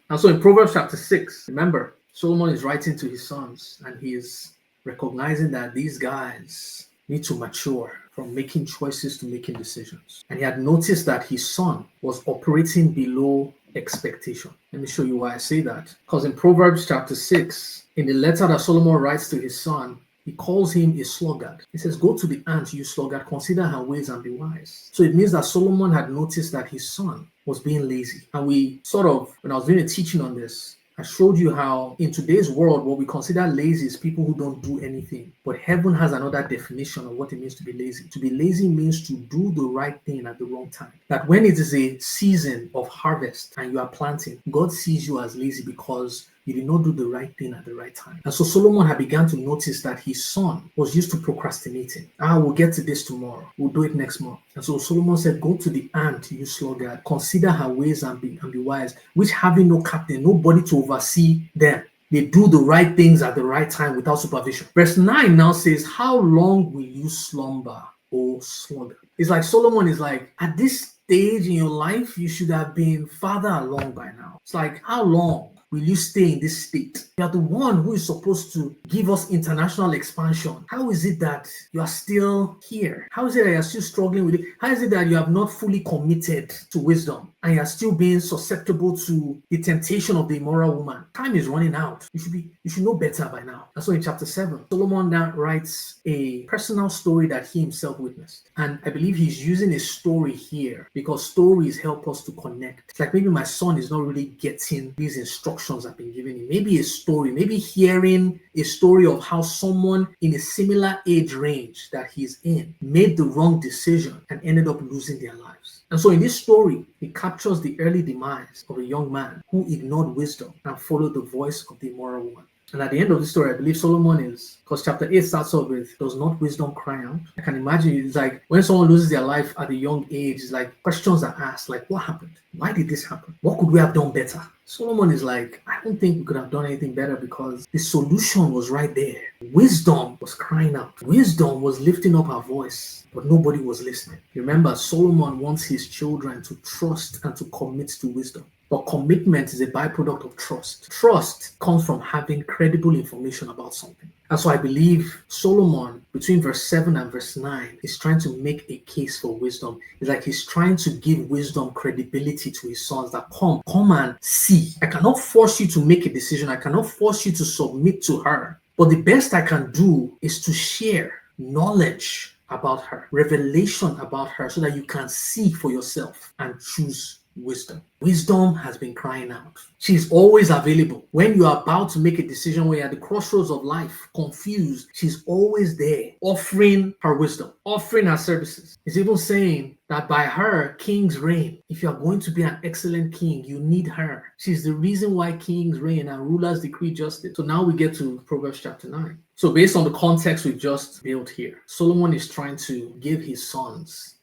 And so in Proverbs chapter 6, remember, Solomon is writing to his sons and he is recognizing that these guys need to mature from making choices to making decisions. And he had noticed that his son was operating below expectation. Let me show you why I say that. Because in Proverbs chapter 6, in the letter that Solomon writes to his son, he calls him a sluggard. He says, go to the ant, you sluggard, consider her ways and be wise. So it means that Solomon had noticed that his son was being lazy. And we sort of, when I was doing a teaching on this, I showed you how in today's world, what we consider lazy is people who don't do anything. But heaven has another definition of what it means to be lazy. To be lazy means to do the right thing at the wrong time. That when it is a season of harvest and you are planting, God sees you as lazy because you did not do the right thing at the right time. And so Solomon had begun to notice that his son was used to procrastinating. We'll get to this tomorrow. We'll do it next month. And so Solomon said, go to the ant, you sluggard, consider her ways and be wise, which having no captain, nobody to oversee them. They do the right things at the right time without supervision. Verse 9 now says, how long will you slumber, O sluggard? It's like Solomon is like, at this stage in your life, you should have been farther along by now. It's like, how long will you stay in this state? You are the one who is supposed to give us international expansion. How is it that you are still here? How is it that you are still struggling with it? How is it that you have not fully committed to wisdom and you are still being susceptible to the temptation of the immoral woman? Time is running out. You should know better by now. And so in chapter 7, Solomon now writes a personal story that he himself witnessed. And I believe he's using a story here because stories help us to connect. It's like maybe my son is not really getting these instructions I've been giving him. Maybe a story, maybe hearing a story of how someone in a similar age range that he's in made the wrong decision and ended up losing their lives. And so in this story, it captures the early demise of a young man who ignored wisdom and followed the voice of the immoral woman. And at the end of the story, I believe Solomon is, because chapter 8 starts off with, does not wisdom cry out? I can imagine it's like when someone loses their life at a young age, it's like questions are asked, like, what happened? Why did this happen? What could we have done better? Solomon is like, I don't think we could have done anything better because the solution was right there. Wisdom was crying out. Wisdom was lifting up her voice, but nobody was listening. Remember, Solomon wants his children to trust and to commit to wisdom. But commitment is a byproduct of trust. Trust comes from having credible information about something. And so I believe Solomon, between verse 7 and verse 9, is trying to make a case for wisdom. It's like he's trying to give wisdom credibility to his sons that come and see. I cannot force you to make a decision. I cannot force you to submit to her. But the best I can do is to share knowledge about her, revelation about her, so that you can see for yourself and choose wisdom. Wisdom has been crying out. She's always available. When you are about to make a decision, when you're at the crossroads of life, confused, she's always there, offering her wisdom, offering her services. It's even saying that by her, kings reign. If you are going to be an excellent king, you need her. She's the reason why kings reign and rulers decree justice. So now we get to Proverbs chapter 9. So based on the context we just built here, Solomon is trying to give his sons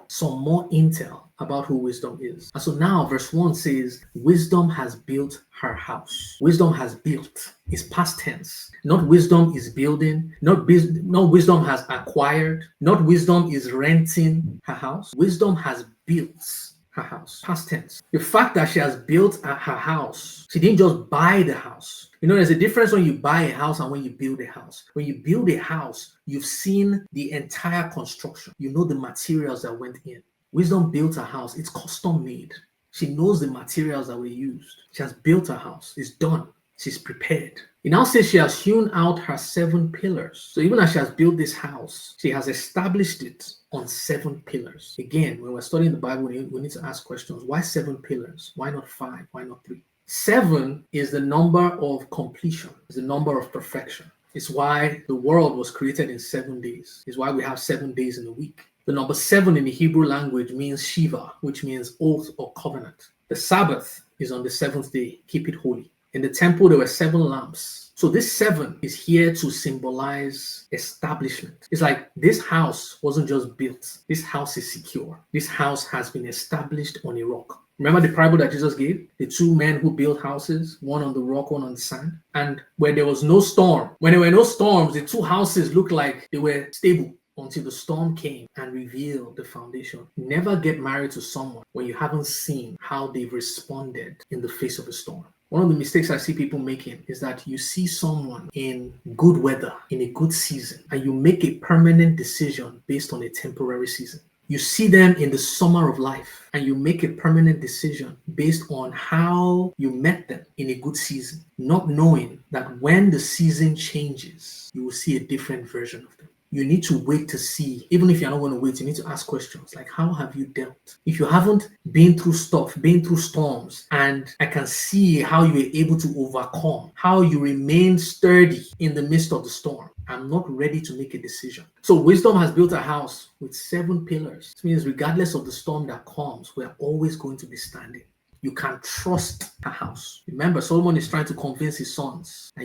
some more intel about who wisdom is. And so now verse 1 says, wisdom has built her house. Wisdom has built. It's past tense. Not wisdom is building. Not wisdom has acquired. Not wisdom is renting her house. Wisdom has built her house. Past tense. The fact that she has built her house, she didn't just buy the house. You know, there's a difference when you buy a house and when you build a house. When you build a house, you've seen the entire construction. You know the materials that went in. Wisdom built a house. It's custom made. She knows the materials that were used. She has built a house. It's done. She's prepared. It now says she has hewn out her 7 pillars. So even as she has built this house, she has established it on 7 pillars. Again, when we're studying the Bible, we need to ask questions. Why 7 pillars? Why not 5? Why not 3? 7 is the number of completion. It's the number of perfection. It's why the world was created in 7 days. It's why we have 7 days in a week. The number 7 in the Hebrew language means Shiva, which means oath or covenant. The Sabbath is on the 7th day. Keep it holy. In the temple, there were 7 lamps. So this 7 is here to symbolize establishment. It's like this house wasn't just built. This house is secure. This house has been established on a rock. Remember the parable that Jesus gave? The 2 men who built houses, one on the rock, one on the sand. And when there was no storm, when there were no storms, the 2 houses looked like they were stable. until the storm came and revealed the foundation. Never get married to someone when you haven't seen how they've responded in the face of a storm. One of the mistakes I see people making is that you see someone in good weather, in a good season, and you make a permanent decision based on a temporary season. You see them in the summer of life and you make a permanent decision based on how you met them in a good season, not knowing that when the season changes, you will see a different version of them. You need to wait to see. Even if you're not going to wait, you need to ask questions like, how have you dealt? If you haven't been through stuff, been through storms, and I can see how you were able to overcome, how you remain sturdy in the midst of the storm, I'm not ready to make a decision. So wisdom has built a house with 7 pillars. It means regardless of the storm that comes, we're always going to be standing. You can trust her house. Remember, Solomon is trying to convince his sons that,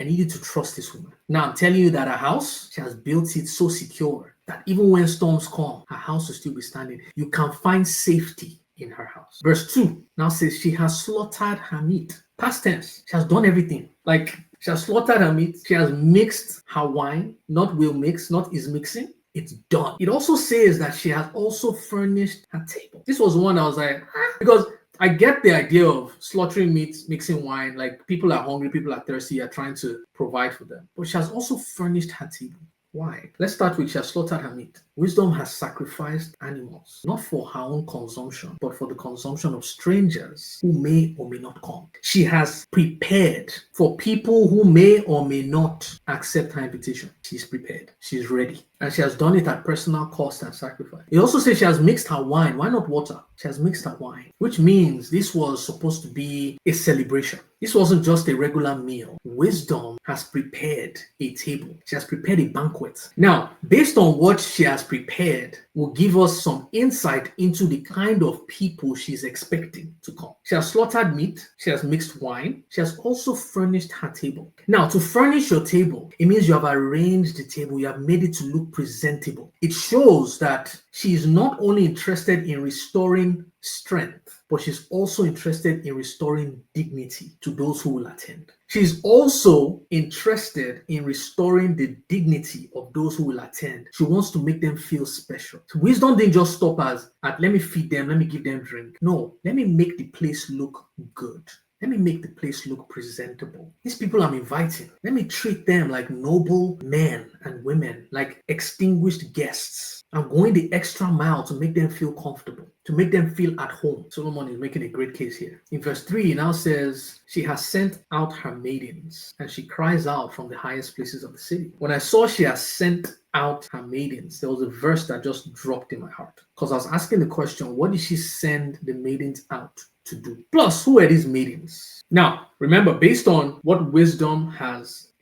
I need you to trust this woman. Now, I'm telling you that her house, she has built it so secure that even when storms come, her house will still be standing. You can find safety in her house. Verse 2 now says, she has slaughtered her meat. Past tense, she has done everything. Like, she has slaughtered her meat. She has mixed her wine, not will mix, not is mixing. It's done. It also says that she has also furnished her table. This was one I was like, because I get the idea of slaughtering meat, mixing wine, like people are hungry, people are thirsty, you're trying to provide for them. But she has also furnished her table. Why? Let's start with she has slaughtered her meat. Wisdom has sacrificed animals, not for her own consumption, but for the consumption of strangers who may or may not come. She has prepared for people who may or may not accept her invitation. She's prepared. She's ready. And she has done it at personal cost and sacrifice. It also says she has mixed her wine. Why not water? She has mixed her wine, which means this was supposed to be a celebration. This wasn't just a regular meal. Wisdom has prepared a table. She has prepared a banquet. Now, based on what she has prepared, will give us some insight into the kind of people she's expecting to come. She has slaughtered meat. She has mixed wine. She has also furnished her table. Now, to furnish your table, it means you have arranged the table. You have made it to look presentable. It shows that she is not only interested in restoring strength, but she's also interested in restoring dignity to those who will attend. She's also interested in restoring the dignity of those who will attend. She wants to make them feel special. So wisdom didn't just stop us at, let me feed them, let me give them drink. No, let me make the place look good. Let me make the place look presentable. These people I'm inviting, let me treat them like noble men and women, like extinguished guests. I'm going the extra mile to make them feel comfortable, to make them feel at home. Solomon is making a great case here. In verse 3, it now says, she has sent out her maidens, and she cries out from the highest places of the city. When I saw she has sent out her maidens, there was a verse that just dropped in my heart. Because I was asking the question, what did she send the maidens out to do? Plus, who are these maidens? Now, remember, based on what wisdom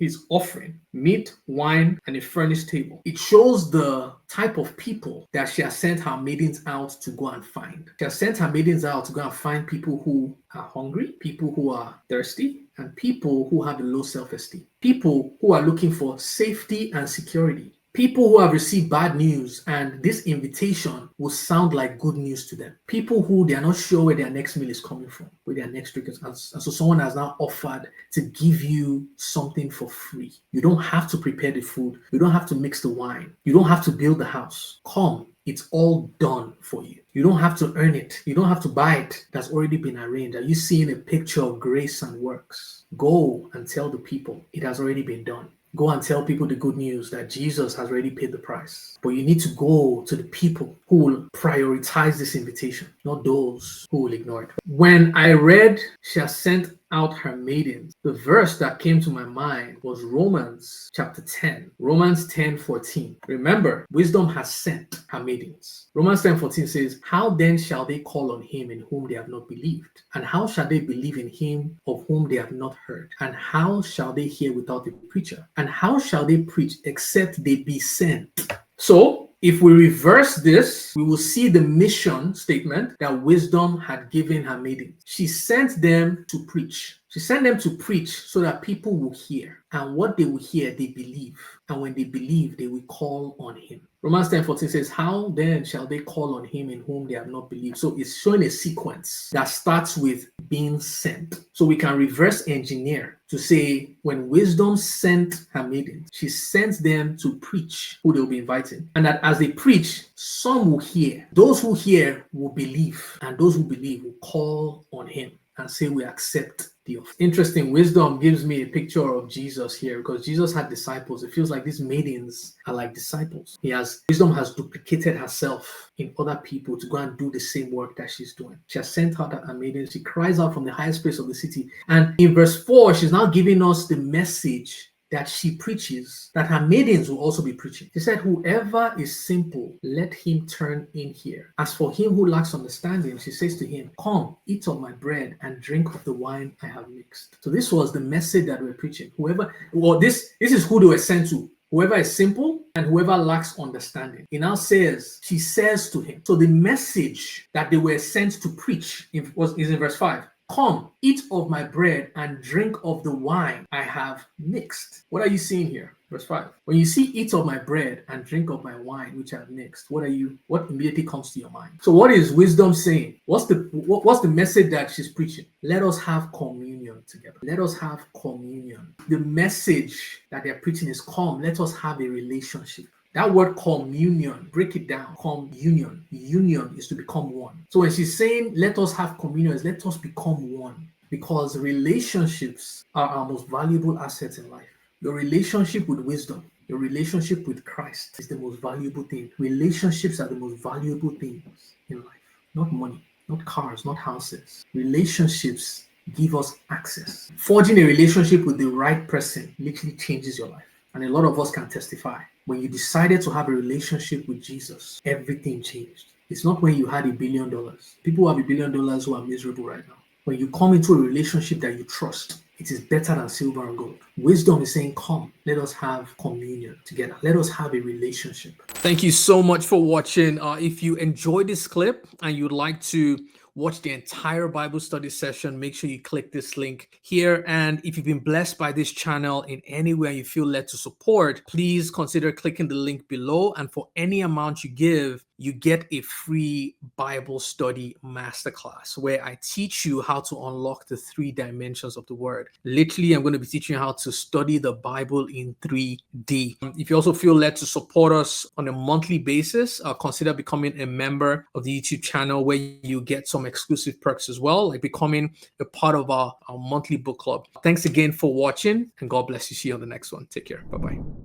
is offering, meat, wine, and a furnished table, it shows the type of people that she has sent her maidens out to go and find. She has sent her maidens out to go and find people who are hungry, people who are thirsty, and people who have a low self-esteem, people who are looking for safety and security, people who have received bad news and this invitation will sound like good news to them. People who they are not sure where their next meal is coming from, where their next drink is. And so someone has now offered to give you something for free. You don't have to prepare the food. You don't have to mix the wine. You don't have to build the house. Come. It's all done for you. You don't have to earn it. You don't have to buy it. That's already been arranged. Are you seeing a picture of grace and works? Go and tell the people it has already been done. Go and tell people the good news that Jesus has already paid the price. But you need to go to the people who will prioritize this invitation, not those who will ignore it. When I read, she has sent out her maidens, the verse that came to my mind was Romans chapter 10. Romans 10:14. Remember, wisdom has sent her maidens. Romans 10:14 says, how then shall they call on him in whom they have not believed? And how shall they believe in him of whom they have not heard? And how shall they hear without a preacher? And how shall they preach except they be sent? So, if we reverse this, we will see the mission statement that wisdom had given her maidens. She sent them to preach. She sent them to preach so that people will hear. And what they will hear, they believe. And when they believe, they will call on him. Romans 10:14 says, how then shall they call on him in whom they have not believed? So it's showing a sequence that starts with being sent. So we can reverse engineer to say when wisdom sent her maidens, she sent them to preach who they'll be inviting. And that as they preach, some will hear. Those who hear will believe. And those who believe will call on him and say, we accept the offer. Interesting. Wisdom gives me a picture of Jesus here because Jesus had disciples. It feels like these maidens are like disciples. Wisdom has duplicated herself in other people to go and do the same work that she's doing. She has sent out her maidens. She cries out from the highest place of the city. And in verse 4, she's now giving us the message that she preaches, that her maidens will also be preaching. She said, whoever is simple, let him turn in here. As for him who lacks understanding, she says to him, come, eat of my bread and drink of the wine I have mixed. So this was the message that we're preaching. This is who they were sent to. Whoever is simple and whoever lacks understanding. He now says, she says to him. So the message that they were sent to preach is in verse 5. Come, eat of my bread and drink of the wine I have mixed. What are you seeing here? Verse 5. When you see eat of my bread and drink of my wine which I have mixed, what immediately comes to your mind? So what is wisdom saying? What's the message that she's preaching? Let us have communion together. Let us have communion. The message that they're preaching is come, let us have a relationship. That word communion, break it down. Communion. Union is to become one. So when she's saying, let us have communion, let us become one. Because relationships are our most valuable assets in life. Your relationship with wisdom, your relationship with Christ is the most valuable thing. Relationships are the most valuable things in life. Not money, not cars, not houses. Relationships give us access. Forging a relationship with the right person literally changes your life. And a lot of us can testify. When you decided to have a relationship with Jesus, everything changed. It's not when you had $1 billion. People who have $1 billion who are miserable right now. When you come into a relationship that you trust, it is better than silver and gold. Wisdom is saying, come, let us have communion together. Let us have a relationship. Thank you so much for watching. If you enjoyed this clip and you'd like to watch the entire Bible study session, make sure you click this link here. And if you've been blessed by this channel in any way you feel led to support, please consider clicking the link below. And for any amount you give, you get a free Bible study masterclass where I teach you how to unlock the 3 dimensions of the word. Literally, I'm going to be teaching you how to study the Bible in 3D. If you also feel led to support us on a monthly basis, consider becoming a member of the YouTube channel where you get some exclusive perks as well, like becoming a part of our monthly book club. Thanks again for watching and God bless you. See you on the next one. Take care. Bye-bye.